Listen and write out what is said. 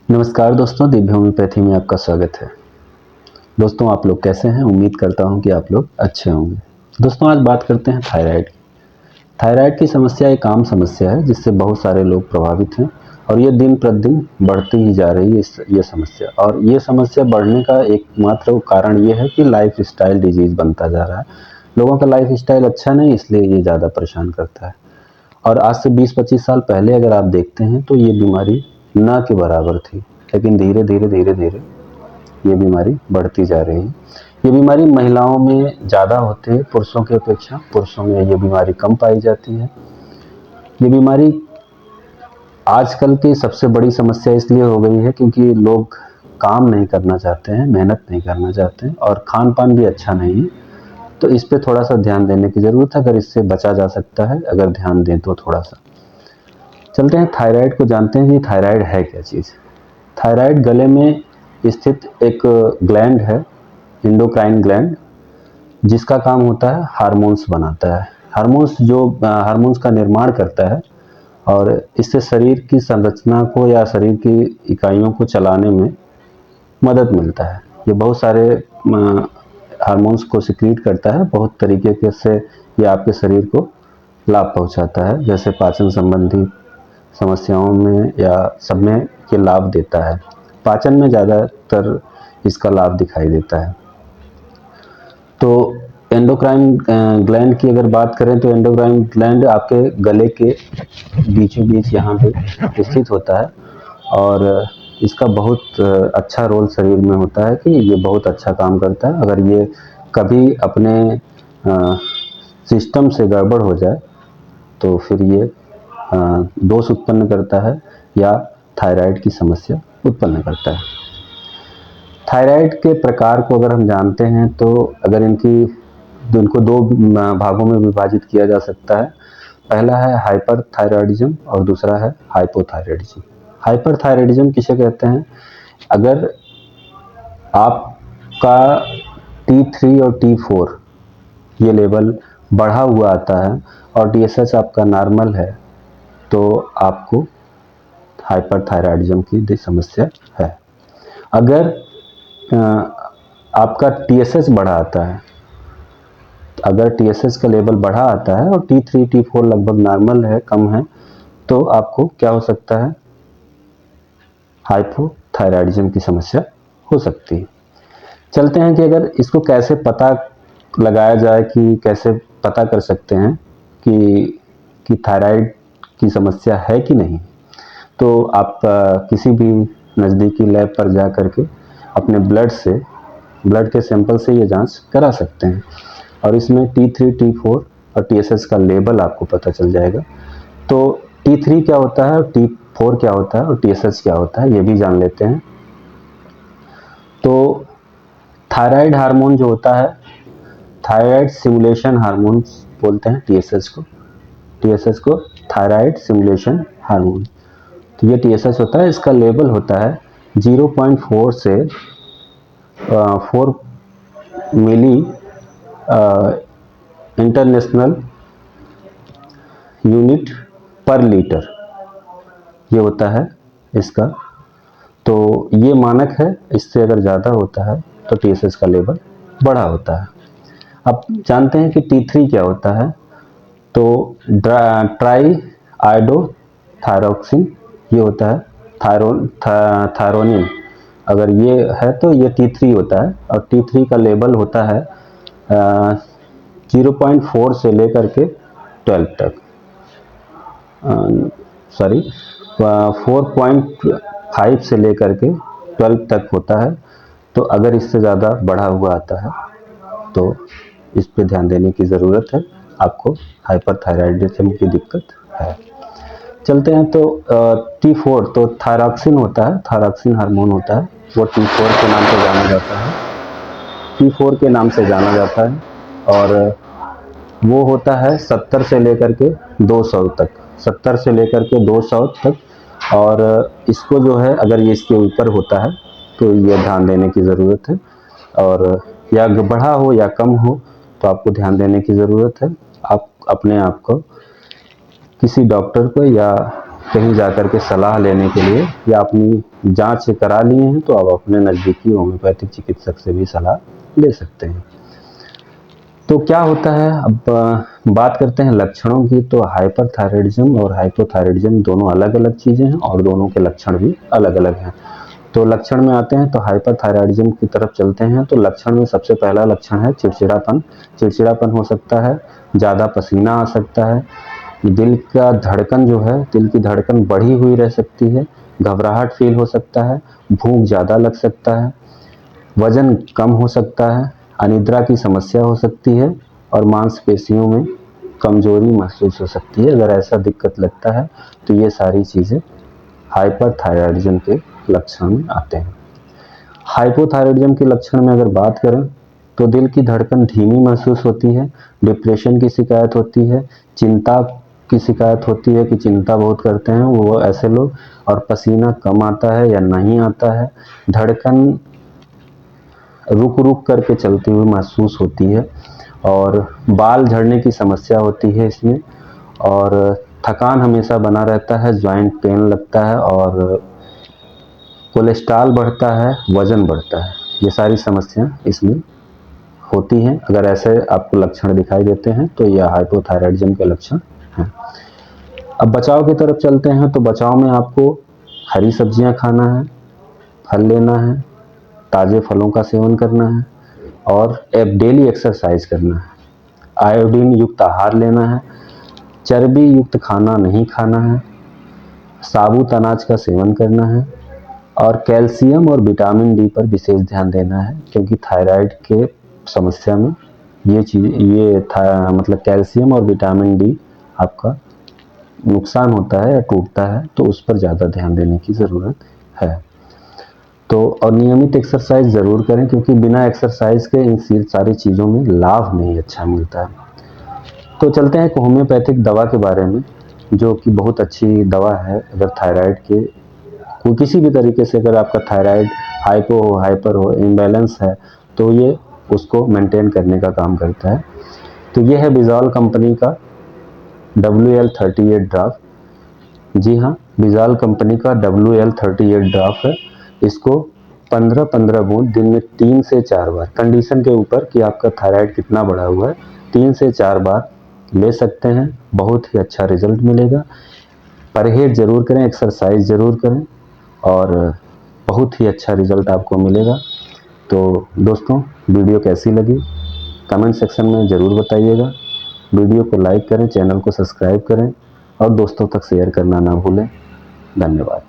नमस्कार दोस्तों, दिव्य होम्योपैथी में आपका स्वागत है। दोस्तों, आप लोग कैसे हैं? उम्मीद करता हूं कि आप लोग अच्छे होंगे। दोस्तों, आज बात करते हैं थायराइड की। थायराइड की समस्या एक आम समस्या है जिससे बहुत सारे लोग प्रभावित हैं और ये दिन प्रतिदिन बढ़ती ही जा रही है ये समस्या। और ये समस्या बढ़ने का एकमात्र कारण ये है कि लाइफ स्टाइल डिजीज बनता जा रहा है। लोगों का लाइफ स्टाइल अच्छा नहीं, इसलिए ये ज़्यादा परेशान करता है। और आज से 20-25 साल पहले अगर आप देखते हैं तो ये बीमारी ना के बराबर थी, लेकिन धीरे धीरे ये बीमारी बढ़ती जा रही है। ये बीमारी महिलाओं में ज़्यादा होती है पुरुषों की अपेक्षा। पुरुषों में ये बीमारी कम पाई जाती है। ये बीमारी आजकल की सबसे बड़ी समस्या इसलिए हो गई है क्योंकि लोग काम नहीं करना चाहते हैं, मेहनत नहीं करना चाहते हैं और खान पान भी अच्छा नहीं है। तो इस पे थोड़ा सा ध्यान देने की ज़रूरत है। अगर इससे बचा जा सकता है, अगर ध्यान दें तो थोड़ा सा। चलते हैं थायराइड को जानते हैं कि थायराइड है क्या चीज़। थायराइड गले में स्थित एक ग्लैंड है, एंडोक्राइन ग्लैंड, जिसका काम होता है हार्मोन्स बनाता है। हार्मोन्स जो हार्मोन्स का निर्माण करता है और इससे शरीर की संरचना को या शरीर की इकाइयों को चलाने में मदद मिलता है। ये बहुत सारे हार्मोन्स को सिक्रीट करता है, बहुत तरीके से ये आपके शरीर को लाभ पहुंचाता है, जैसे पाचन संबंधी समस्याओं में या सब में ये लाभ देता है। पाचन में ज़्यादातर इसका लाभ दिखाई देता है। तो एंडोक्राइन ग्लैंड की अगर बात करें तो एंडोक्राइन ग्लैंड आपके गले के बीचों बीच यहाँ पे स्थित होता है और इसका बहुत अच्छा रोल शरीर में होता है कि ये बहुत अच्छा काम करता है। अगर ये कभी अपने सिस्टम से गड़बड़ हो जाए तो फिर ये दोष उत्पन्न करता है या थायराइड की समस्या उत्पन्न करता है। थायराइड के प्रकार को अगर हम जानते हैं तो अगर इनको दो भागों में विभाजित किया जा सकता है। पहला है हाइपरथायरायडिज्म और दूसरा है हाइपोथायरायडिज्म। हाइपरथायरायडिज्म किसे कहते हैं? अगर आपका T3 और T4 ये लेवल बढ़ा हुआ आता है और TSH आपका नॉर्मल है तो आपको हाइपरथायरायडिज्म की समस्या है। अगर आपका TSH बढ़ा आता है, अगर TSH का लेवल बढ़ा आता है और T3 T4 लगभग नॉर्मल है, कम है, तो आपको क्या हो सकता है? हाइपोथायरायडिज्म की समस्या हो सकती है। चलते हैं कि अगर इसको कैसे पता लगाया जाए, कि कैसे पता कर सकते हैं कि थायराइड की समस्या है कि नहीं। तो आप किसी भी नज़दीकी लैब पर जा कर के अपने ब्लड के सैंपल से ये जांच करा सकते हैं और इसमें T3 T4 और TSH का लेवल आपको पता चल जाएगा। तो T3 क्या होता है, T4 क्या होता है और TSH क्या होता है, ये भी जान लेते हैं। तो थायराइड हार्मोन जो होता है, थायराइड स्टिमुलेशन हार्मोन बोलते हैं TSH को थायराइड स्टिमुलेशन हार्मोन। तो ये TSH होता है, इसका लेवल होता है 0.4 से 4 मिली इंटरनेशनल यूनिट पर लीटर, ये होता है इसका। तो ये मानक है, इससे अगर ज़्यादा होता है तो TSH का लेवल बढ़ा होता है। अब जानते हैं कि T3 क्या होता है। तो ट्राई आयोडोथायरोक्सिन ये होता है, थायरोनिन अगर ये है तो ये T3 होता है और T3 का लेवल होता है 0.4 से लेकर के 12 तक, 4.5 से लेकर के 12 तक होता है। तो अगर इससे ज़्यादा बढ़ा हुआ आता है तो इस पे ध्यान देने की ज़रूरत है, आपको हाइपरथायरायडिज्म की दिक्कत है। चलते हैं तो T4 तो थायरॉक्सिन होता है, थायरॉक्सिन हार्मोन होता है, वो T4 के नाम से जाना जाता है, T4 के नाम से जाना जाता है और वो होता है 70 से लेकर के 200 तक, 70 से लेकर के 200 तक। और इसको जो है अगर ये इसके ऊपर होता है तो ये ध्यान देने की ज़रूरत है, और या बढ़ा हो या कम हो तो आपको ध्यान देने की ज़रूरत है। आप अपने आप को किसी डॉक्टर को या कहीं जाकर के सलाह लेने के लिए या अपनी जांच करा लिए हैं तो आप अपने नज़दीकी होम्योपैथिक चिकित्सक से भी सलाह ले सकते हैं। तो क्या होता है, अब बात करते हैं लक्षणों की। तो हाइपरथायराइडिज्म और हाइपोथायराइडिज्म दोनों अलग अलग चीज़ें हैं और दोनों के लक्षण भी अलग अलग हैं। तो लक्षण में आते हैं तो हाइपरथायराइडिज्म की तरफ चलते हैं। तो लक्षण में सबसे पहला लक्षण है चिड़चिड़ापन। चिड़चिड़ापन हो सकता है, ज़्यादा पसीना आ सकता है, दिल का धड़कन जो है, दिल की धड़कन बढ़ी हुई रह सकती है, घबराहट फील हो सकता है, भूख ज़्यादा लग सकता है, वजन कम हो सकता है, अनिद्रा की समस्या हो सकती है और मांसपेशियों में कमजोरी महसूस हो सकती है। अगर ऐसा दिक्कत लगता है तो ये सारी चीज़ें हाइपरथायराइडिज्म के लक्षण में आते हैं। हाइपोथायराइडिज्म के लक्षण में अगर बात करें तो दिल की धड़कन धीमी महसूस होती है, डिप्रेशन की शिकायत होती है, चिंता की शिकायत होती है कि चिंता बहुत करते हैं वो ऐसे लोग, और पसीना कम आता है या नहीं आता है, धड़कन रुक रुक करके चलती हुई महसूस होती है और बाल झड़ने की समस्या होती है इसमें, और थकान हमेशा बना रहता है, जॉइंट पेन लगता है और कोलेस्ट्रॉल बढ़ता है, वजन बढ़ता है। ये सारी समस्या इसमें होती हैं। अगर ऐसे आपको लक्षण दिखाई देते हैं तो यह हाइपोथायराइडिज्म के लक्षण हैं। अब बचाव की तरफ चलते हैं। तो बचाव में आपको हरी सब्जियां खाना है, फल लेना है, ताज़े फलों का सेवन करना है और डेली एक्सरसाइज करना है, आयोडीन युक्त आहार लेना है, चर्बी युक्त खाना नहीं खाना है, साबुत अनाज का सेवन करना है और कैल्शियम और विटामिन डी पर विशेष ध्यान देना है, क्योंकि थायराइड के समस्या में मतलब कैल्शियम और विटामिन डी आपका नुकसान होता है या टूटता है, तो उस पर ज़्यादा ध्यान देने की ज़रूरत है। तो और नियमित एक्सरसाइज ज़रूर करें, क्योंकि बिना एक्सरसाइज के इन सारी चीज़ों में लाभ नहीं अच्छा मिलता है। तो चलते हैं एक होम्योपैथिक दवा के बारे में, जो कि बहुत अच्छी दवा है। अगर थायराइड के कोई किसी भी तरीके से अगर आपका थायराइड हाइपो हो, हाइपर हो, इम्बैलेंस है, तो ये उसको मेंटेन करने का काम करता है। तो ये है बिजॉल कंपनी का WL38 ड्राफ। जी हाँ, बिजॉल कंपनी का WL38 ड्राफ है। इसको 15-15 बूंद दिन में 3 से 4 बार, कंडीशन के ऊपर कि आपका थायराइड कितना बढ़ा हुआ है, 3 से 4 बार ले सकते हैं। बहुत ही अच्छा रिजल्ट मिलेगा। परहेज ज़रूर करें, एक्सरसाइज ज़रूर करें और बहुत ही अच्छा रिजल्ट आपको मिलेगा। तो दोस्तों, वीडियो कैसी लगी कमेंट सेक्शन में ज़रूर बताइएगा। वीडियो को लाइक करें, चैनल को सब्सक्राइब करें और दोस्तों तक शेयर करना ना भूलें। धन्यवाद।